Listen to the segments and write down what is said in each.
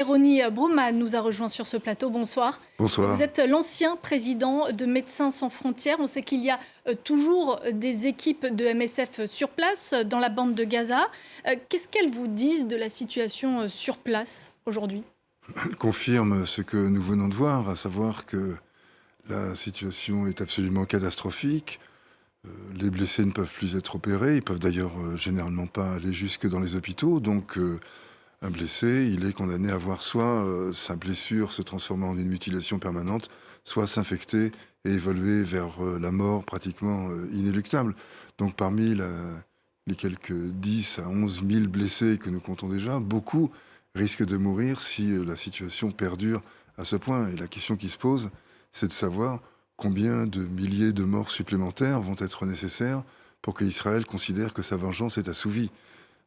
Ronnie Broman nous a rejoint sur ce plateau. Bonsoir. Bonsoir. Vous êtes l'ancien président de Médecins sans frontières. On sait qu'il y a toujours des équipes de MSF sur place dans la bande de Gaza. Qu'est-ce qu'elles vous disent de la situation sur place aujourd'hui ? Elle confirme ce que nous venons de voir, à savoir que la situation est absolument catastrophique. Les blessés ne peuvent plus être opérés. Ils peuvent d'ailleurs généralement pas aller jusque dans les hôpitaux. Donc un blessé, il est condamné à voir soit sa blessure se transformer en une mutilation permanente, soit s'infecter et évoluer vers la mort pratiquement inéluctable. Donc parmi les quelques 10 à 11 000 blessés que nous comptons déjà, beaucoup risquent de mourir si la situation perdure à ce point. Et la question qui se pose, c'est de savoir combien de milliers de morts supplémentaires vont être nécessaires pour qu'Israël considère que sa vengeance est assouvie.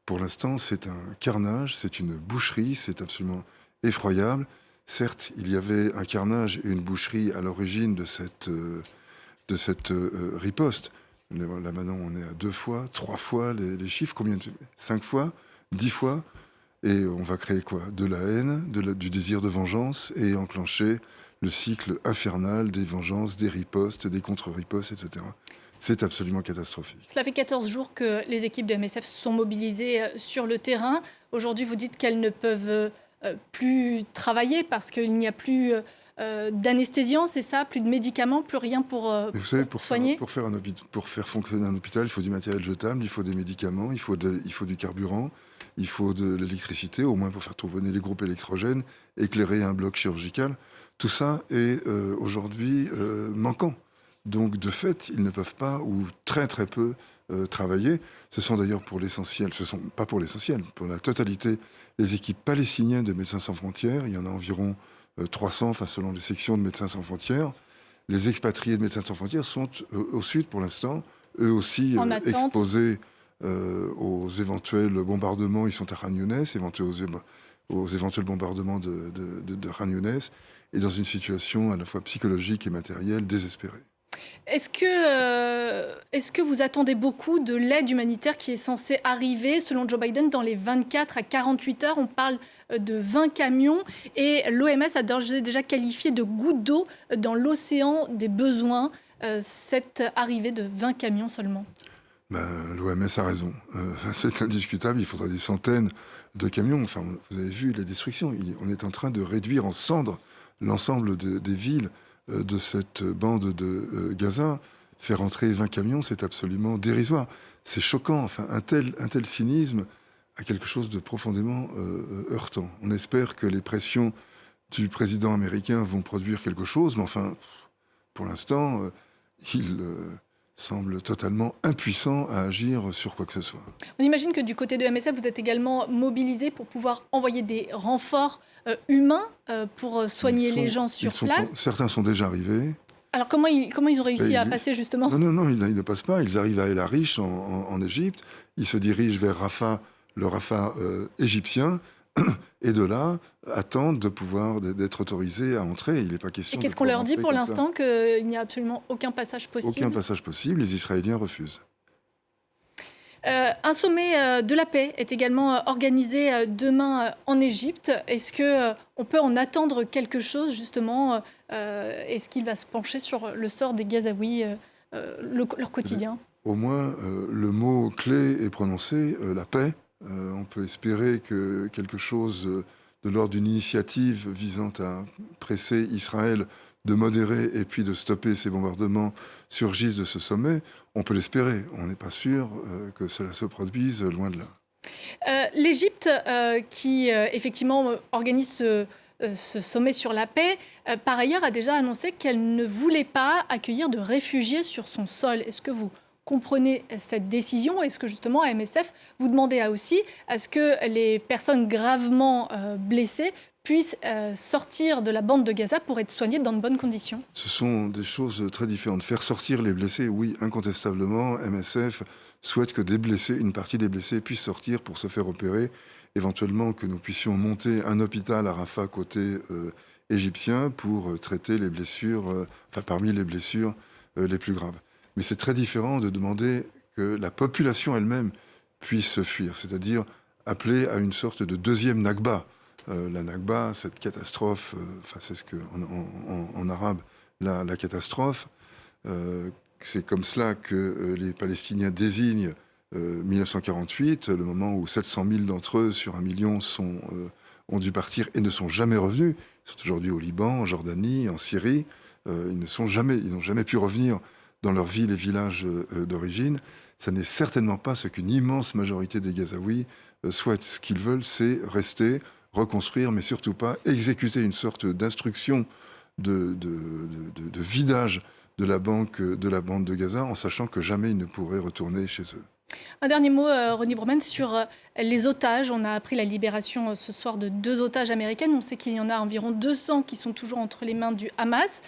Pour l'instant, c'est un carnage, c'est une boucherie, c'est absolument effroyable. Certes, il y avait un carnage et une boucherie à l'origine de cette riposte. Là maintenant, on est à 2 fois, 3 fois les chiffres. Combien 5 fois 10 fois. Et on va créer quoi ? De la haine, du désir de vengeance et enclencher le cycle infernal des vengeances, des ripostes, des contre-ripostes, etc. C'est absolument catastrophique. Cela fait 14 jours que les équipes de MSF sont mobilisées sur le terrain. Aujourd'hui, vous dites qu'elles ne peuvent plus travailler parce qu'il n'y a plus d'anesthésiens, c'est ça ? Plus de médicaments, plus rien pour soigner ? Pour faire fonctionner un hôpital, il faut du matériel jetable, il faut des médicaments, il faut du carburant, il faut de l'électricité, au moins pour faire tourner les groupes électrogènes, éclairer un bloc chirurgical. Tout ça est aujourd'hui manquant. Donc, de fait, ils ne peuvent pas, ou très très peu, travailler. Ce sont d'ailleurs pour l'essentiel, pas pour l'essentiel, pour la totalité, les équipes palestiniennes de Médecins sans frontières. Il y en a environ 300, selon les sections de Médecins sans frontières. Les expatriés de Médecins sans frontières sont au sud pour l'instant, eux aussi exposés aux éventuels bombardements. Ils sont à Khan Younes, aux éventuels bombardements de Khan Younes, et dans une situation à la fois psychologique et matérielle désespérée. Est-ce que vous attendez beaucoup de l'aide humanitaire qui est censée arriver, selon Joe Biden, dans les 24 à 48 heures ? On parle de 20 camions et l'OMS a déjà qualifié de goutte d'eau dans l'océan des besoins cette arrivée de 20 camions seulement. L'OMS a raison. C'est indiscutable, il faudra des centaines de camions. Enfin, vous avez vu les destructions. On est en train de réduire en cendres l'ensemble des villes de cette bande de Gaza. Faire entrer 20 camions, c'est absolument dérisoire. C'est choquant. Enfin, un tel cynisme a quelque chose de profondément heurtant. On espère que les pressions du président américain vont produire quelque chose, mais enfin, pour l'instant, il semble totalement impuissant à agir sur quoi que ce soit. On imagine que du côté de MSF, vous êtes également mobilisé pour pouvoir envoyer des renforts humains pour soigner les gens sur place. Certains sont déjà arrivés. Alors comment ils ont réussi à passer justement ? Non, ils ne passent pas. Ils arrivent à El Arish en Égypte. Ils se dirigent vers Rafah, le Rafah égyptien. Et de là, attendent d'être autorisés à entrer. Il n'est pas question. Et qu'est-ce qu'on leur dit pour l'instant ? Qu'il n'y a absolument aucun passage possible ? Aucun passage possible. Les Israéliens refusent. Un sommet de la paix est également organisé demain en Égypte. Est-ce qu'on peut en attendre quelque chose, justement ? Est-ce qu'il va se pencher sur le sort des Gazaouis, leur quotidien ? Au moins, le mot clé est prononcé, la paix. On peut espérer que quelque chose de l'ordre d'une initiative visant à presser Israël de modérer et puis de stopper ces bombardements surgisse de ce sommet. On peut l'espérer. On n'est pas sûr que cela se produise, loin de là. L'Égypte, qui effectivement organise ce sommet sur la paix, par ailleurs a déjà annoncé qu'elle ne voulait pas accueillir de réfugiés sur son sol. Est-ce que vous comprenez cette décision ? Est-ce que justement à MSF, vous demandez aussi à ce que les personnes gravement blessées puissent sortir de la bande de Gaza pour être soignées dans de bonnes conditions ? Ce sont des choses très différentes. Faire sortir les blessés, oui, incontestablement, MSF souhaite que une partie des blessés puissent sortir pour se faire opérer, éventuellement que nous puissions monter un hôpital à Rafah côté égyptien pour traiter les blessures, parmi les blessures les plus graves. Mais c'est très différent de demander que la population elle-même puisse fuir, c'est-à-dire appeler à une sorte de deuxième Nakba. la Nakba, cette catastrophe, c'est ce en arabe, la catastrophe. C'est comme cela que les Palestiniens désignent 1948, le moment où 700 000 d'entre eux sur 1 million ont dû partir et ne sont jamais revenus. Ils sont aujourd'hui au Liban, en Jordanie, en Syrie. Ils n'ont jamais pu revenir dans leur villes et villages d'origine. Ça n'est certainement pas ce qu'une immense majorité des Gazaouis souhaitent. Ce qu'ils veulent, c'est rester, reconstruire, mais surtout pas exécuter une sorte d'instruction de vidage de la bande de Gaza, en sachant que jamais ils ne pourraient retourner chez eux. Un dernier mot, Ronnie Broman, sur les otages. On a appris la libération ce soir de 2 otages américaines. On sait qu'il y en a environ 200 qui sont toujours entre les mains du Hamas.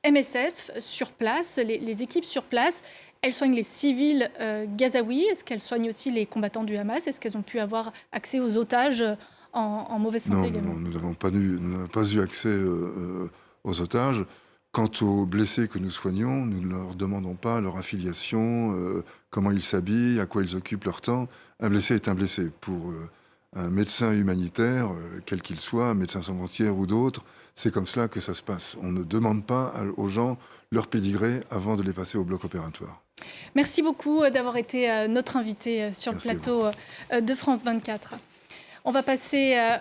MSF, sur place, les équipes sur place, elles soignent les civils gazaouis. Est-ce qu'elles soignent aussi les combattants du Hamas? Est-ce qu'elles ont pu avoir accès aux otages en mauvaise santé également? Non, nous n'avons pas eu accès aux otages. Quant aux blessés que nous soignons, nous ne leur demandons pas leur affiliation, comment ils s'habillent, à quoi ils occupent leur temps. Un blessé est un blessé. Pour un médecin humanitaire, quel qu'il soit, Médecins sans frontières ou d'autres, c'est comme cela que ça se passe. On ne demande pas aux gens leur pédigré avant de les passer au bloc opératoire. Merci beaucoup d'avoir été notre invité sur le plateau de France 24. On va passer